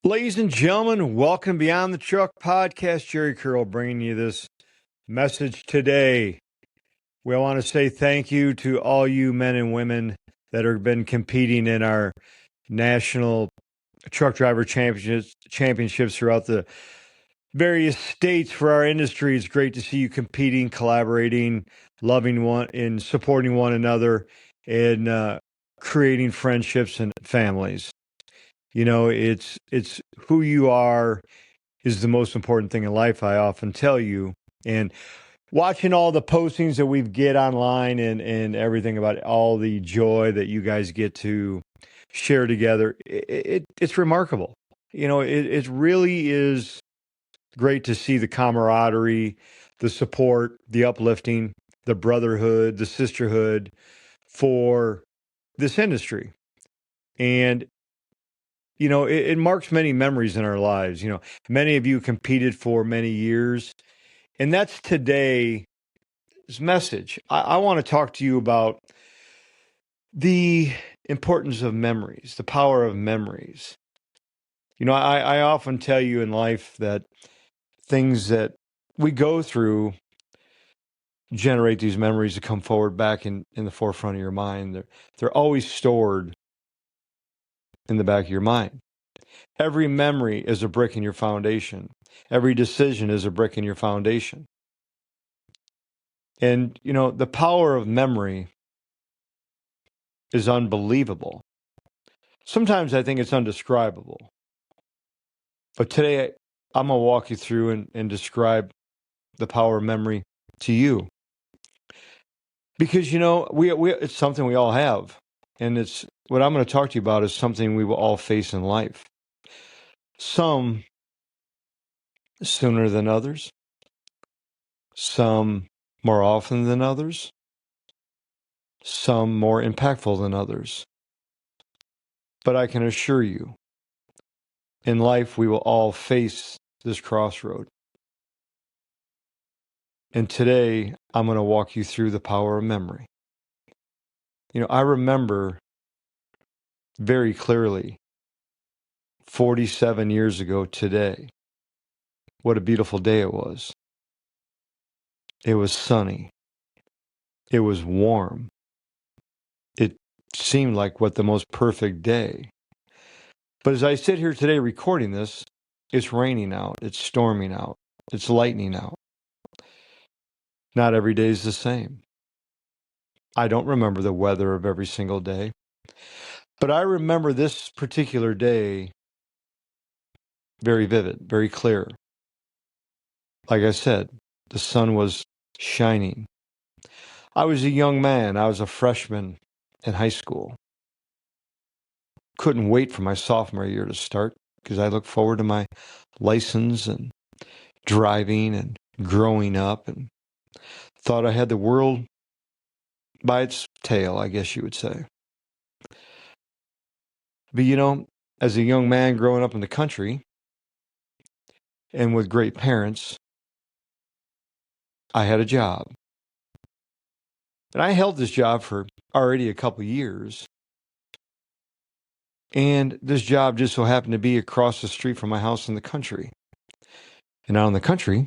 Ladies and gentlemen, welcome Beyond the Truck podcast. Jerry Curl bringing you this message today. We want to say thank you to all you men and women that have been competing in our national truck driver championships throughout the various states for our industry. It's great to see you competing, collaborating, loving one, and supporting one another, and creating friendships and families. You know, it's who you are is the most important thing in life, I often tell you. And watching all the postings that we get online and everything about all the joy that you guys get to share together, it's remarkable. You know, it really is great to see the camaraderie, the support, the uplifting, the brotherhood, the sisterhood for this industry. And you know, it marks many memories in our lives. You know, many of you competed for many years, and that's today's message. I want to talk to you about the importance of memories, the power of memories. You know, I often tell you in life that things that we go through generate these memories to come forward back in the forefront of your mind. They're always stored in the back of your mind. Every memory is a brick in your foundation. Every decision is a brick in your foundation. And, you know, the power of memory is unbelievable. Sometimes I think it's undescribable. But today, I'm going to walk you through and describe the power of memory to you. Because, you know, it's something we all have. And it's what I'm going to talk to you about is something we will all face in life. Some sooner than others. Some more often than others. Some more impactful than others. But I can assure you, in life, we will all face this crossroad. And today, I'm going to walk you through the power of memory. You know, I remember very clearly 47 years ago today, what a beautiful day it was. It was sunny. It was warm. It seemed like what the most perfect day. But as I sit here today recording this, it's raining out. It's storming out. It's lightning out. Not every day is the same. I don't remember the weather of every single day. But I remember this particular day very vivid, very clear. Like I said, the sun was shining. I was a young man. I was a freshman in high school. Couldn't wait for my sophomore year to start because I looked forward to my license and driving and growing up and thought I had the world by its tail, I guess you would say. But you know, as a young man growing up in the country and with great parents, I had a job. And I held this job for already a couple years. And this job just so happened to be across the street from my house in the country. And out in the country,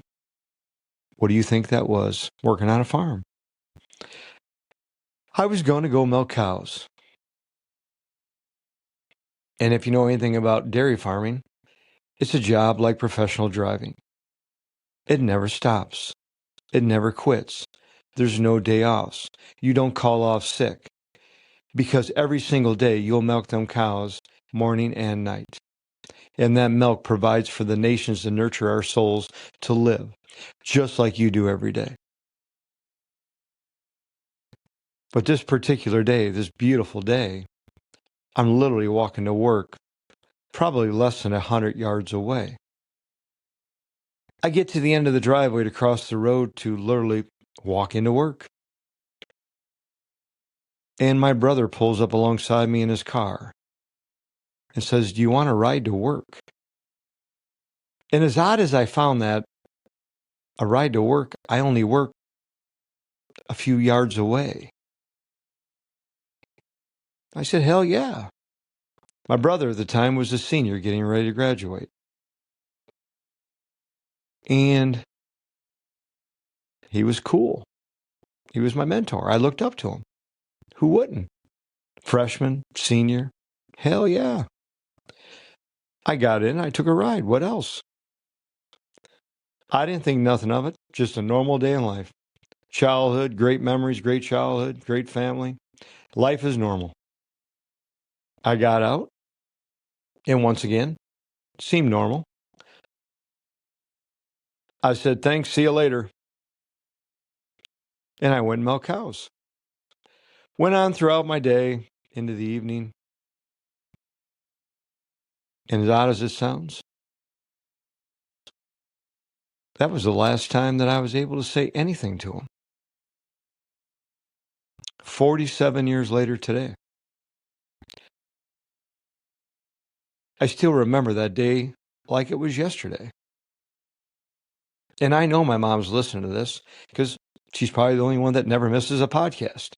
what do you think that was? Working on a farm. I was going to go milk cows. And if you know anything about dairy farming, it's a job like professional driving. It never stops. It never quits. There's no day offs. You don't call off sick. Because every single day you'll milk them cows morning and night. And that milk provides for the nations to nurture our souls to live, just like you do every day. But this particular day, this beautiful day, I'm literally walking to work, probably less than 100 yards away. I get to the end of the driveway to cross the road to literally walk into work. And my brother pulls up alongside me in his car and says, "Do you want to ride to work?" And as odd as I found that, a ride to work, I only work a few yards away. I said, "Hell yeah." My brother at the time was a senior getting ready to graduate. And he was cool. He was my mentor. I looked up to him. Who wouldn't? Freshman, senior, hell yeah. I got in, I took a ride. What else? I didn't think nothing of it. Just a normal day in life. Childhood, great memories, great childhood, great family. Life is normal. I got out, and once again, seemed normal. I said, thanks, see you later. And I went and milked cows. Went on throughout my day into the evening. And as odd as it sounds, that was the last time that I was able to say anything to him. 47 years later today. I still remember that day like it was yesterday. And I know my mom's listening to this because she's probably the only one that never misses a podcast.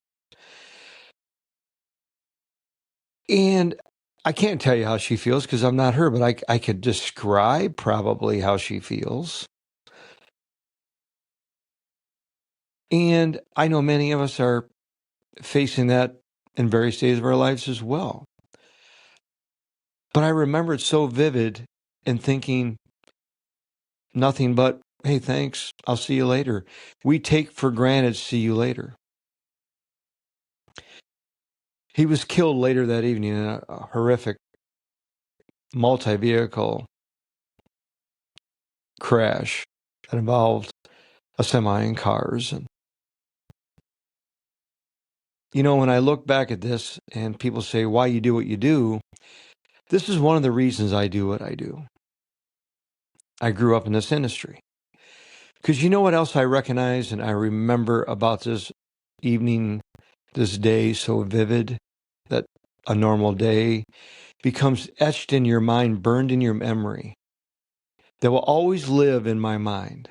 And I can't tell you how she feels because I'm not her, but I could describe probably how she feels. And I know many of us are facing that in various days of our lives as well. But I remember it so vivid and thinking nothing but, hey, thanks, I'll see you later. We take for granted, see you later. He was killed later that evening in a horrific multi-vehicle crash that involved a semi and cars. And you know, when I look back at this and people say why you do what you do, this is one of the reasons I do what I do. I grew up in this industry. Because you know what else I recognize and I remember about this evening, this day so vivid, that a normal day becomes etched in your mind, burned in your memory, that will always live in my mind,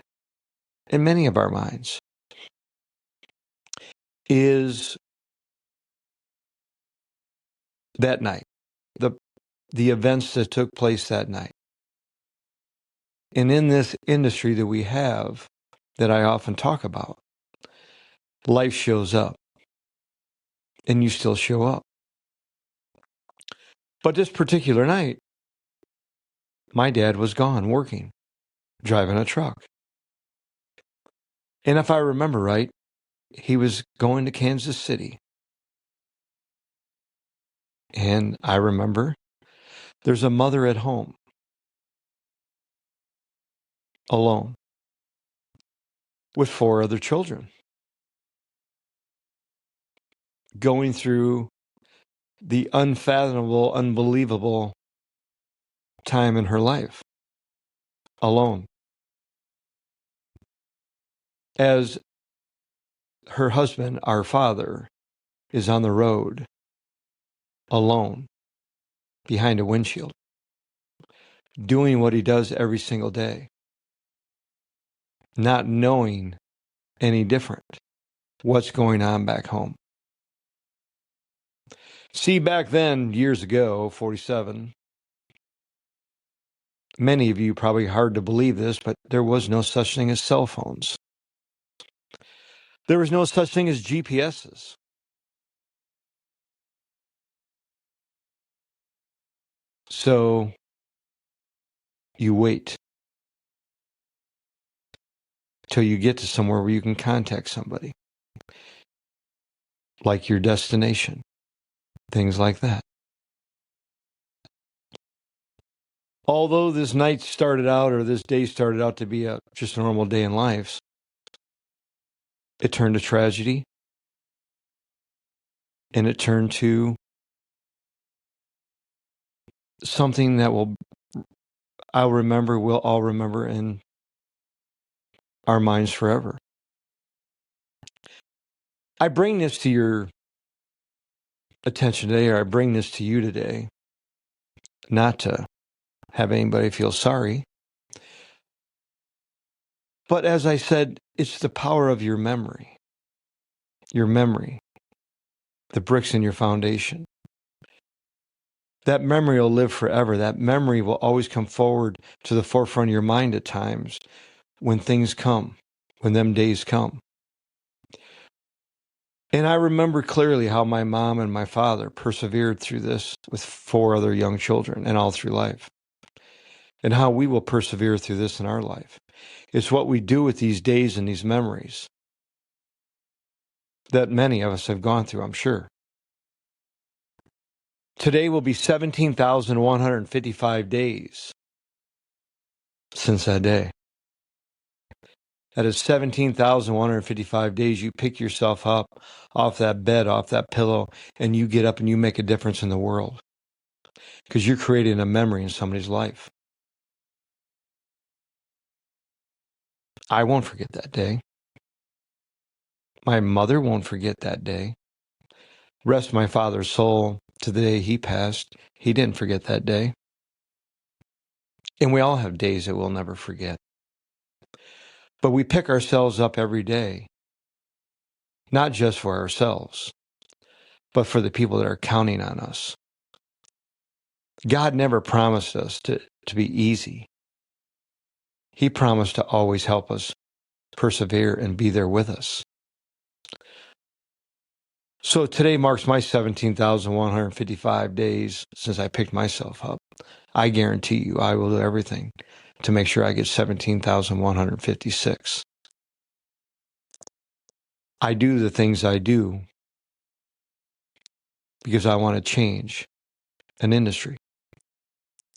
in many of our minds, is that night, the events that took place that night. And in this industry that we have, that I often talk about, life shows up, and you still show up. But this particular night, my dad was gone working, driving a truck. And if I remember right, he was going to Kansas City. And I remember there's a mother at home, alone, with 4 other children, going through the unfathomable, unbelievable time in her life, alone. As her husband, our father, is on the road, alone, behind a windshield, doing what he does every single day, not knowing any different what's going on back home. See, back then, years ago, 47, many of you probably hard to believe this, but there was no such thing as cell phones. There was no such thing as GPSs. So you wait till you get to somewhere where you can contact somebody, like your destination, things like that. Although this night started out, or this day started out to be just a normal day in life, it turned to tragedy, and it turned to something that we'll all remember in our minds forever. I bring this to your attention today, or I bring this to you today, not to have anybody feel sorry, but as I said, it's the power of your memory, the bricks in your foundation. That memory will live forever. That memory will always come forward to the forefront of your mind at times when things come, when them days come. And I remember clearly how my mom and my father persevered through this with 4 other young children and all through life, and how we will persevere through this in our life. It's what we do with these days and these memories that many of us have gone through, I'm sure. Today will be 17,155 days since that day. That is 17,155 days you pick yourself up off that bed, off that pillow, and you get up and you make a difference in the world. Because you're creating a memory in somebody's life. I won't forget that day. My mother won't forget that day. Rest my father's soul to the day he passed. He didn't forget that day. And we all have days that we'll never forget. But we pick ourselves up every day, not just for ourselves, but for the people that are counting on us. God never promised us to be easy. He promised to always help us persevere and be there with us. So today marks my 17,155 days since I picked myself up. I guarantee you I will do everything to make sure I get 17,156. I do the things I do because I want to change an industry.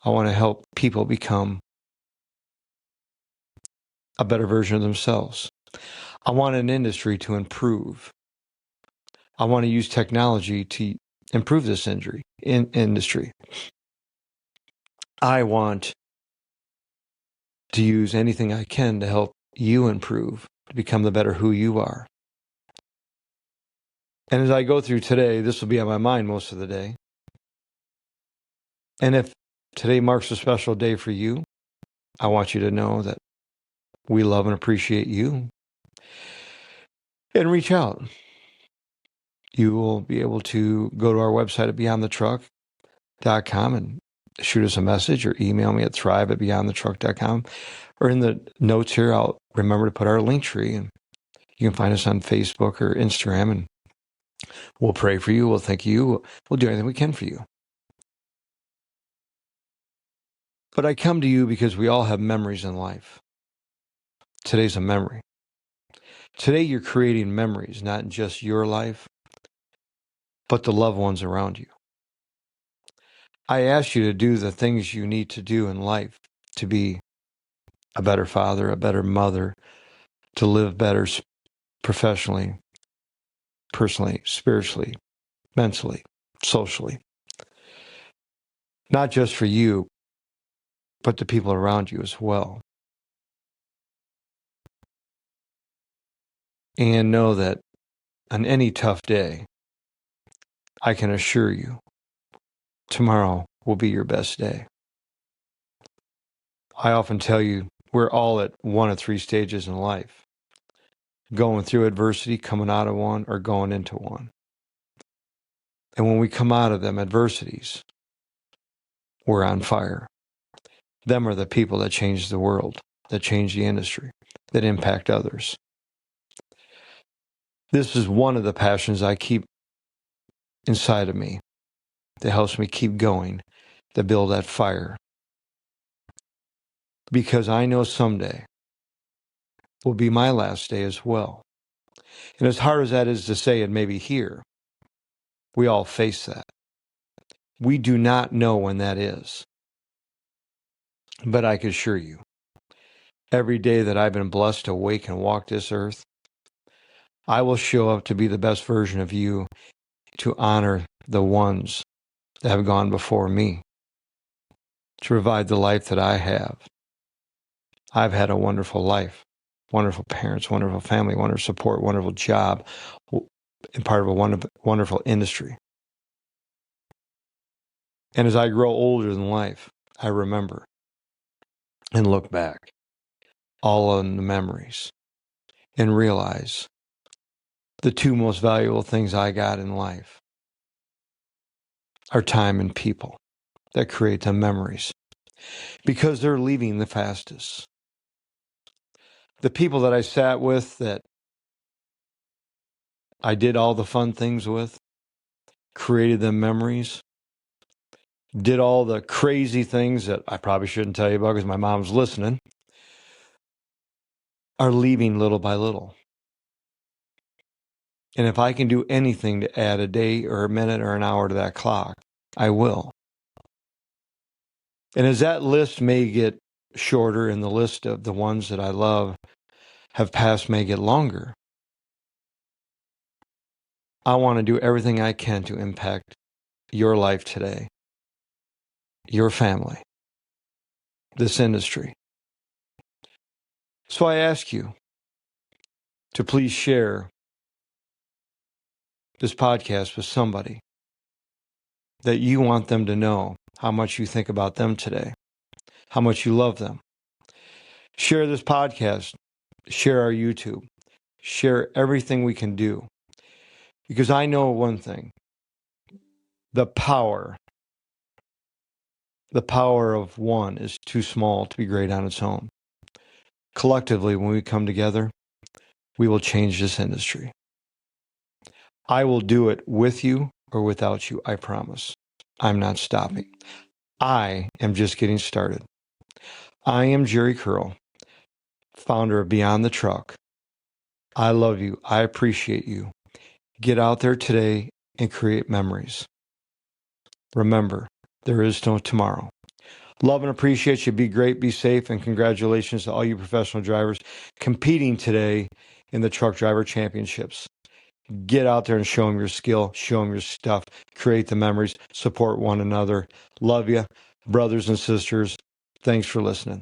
I want to help people become a better version of themselves. I want an industry to improve. I want to use technology to improve this industry. I want to use anything I can to help you improve, to become the better who you are. And as I go through today, this will be on my mind most of the day. And if today marks a special day for you, I want you to know that we love and appreciate you. And reach out. You will be able to go to our website at beyondthetruck.com and shoot us a message or email me at thrive@beyondthetruck.com. Or in the notes here, I'll remember to put our link tree, and you can find us on Facebook or Instagram, and we'll pray for you. We'll thank you. We'll do anything we can for you. But I come to you because we all have memories in life. Today's a memory. Today you're creating memories, not in just your life, but the loved ones around you. I ask you to do the things you need to do in life to be a better father, a better mother, to live better professionally, personally, spiritually, mentally, socially. Not just for you, but the people around you as well. And know that on any tough day, I can assure you, tomorrow will be your best day. I often tell you, we're all at one of 3 stages in life. Going through adversity, coming out of one, or going into one. And when we come out of them adversities, we're on fire. Them are the people that change the world, that change the industry, that impact others. This is one of the passions I keep inside of me that helps me keep going, to build that fire. Because I know someday will be my last day as well. And as hard as that is to say, and maybe here, we all face that. We do not know when that is. But I can assure you, every day that I've been blessed to wake and walk this earth, I will show up to be the best version of you, to honor the ones that have gone before me, to provide the life that I have. I've had a wonderful life, wonderful parents, wonderful family, wonderful support, wonderful job, and part of a wonderful industry. And as I grow older in life, I remember and look back all on the memories and realize the 2 most valuable things I got in life are time and people. that create the memories, because they're leaving the fastest. The people that I sat with, that I did all the fun things with, created the memories, did all the crazy things that I probably shouldn't tell you about because my mom's listening, are leaving little by little. And if I can do anything to add a day or a minute or an hour to that clock, I will. And as that list may get shorter and the list of the ones that I love have passed may get longer, I want to do everything I can to impact your life today, your family, this industry. So I ask you to please share this podcast with somebody that you want them to know how much you think about them today, how much you love them. Share this podcast, share our YouTube, share everything we can do. Because I know one thing, the power of one is too small to be great on its own. Collectively, when we come together, we will change this industry. I will do it with you or without you, I promise. I'm not stopping. I am just getting started. I am Jerry Curl, founder of Beyond the Truck. I love you. I appreciate you. Get out there today and create memories. Remember, there is no tomorrow. Love and appreciate you. Be great, be safe, and congratulations to all you professional drivers competing today in the Truck Driver Championships. Get out there and show them your skill, show them your stuff, create the memories, support one another. Love you, brothers and sisters. Thanks for listening.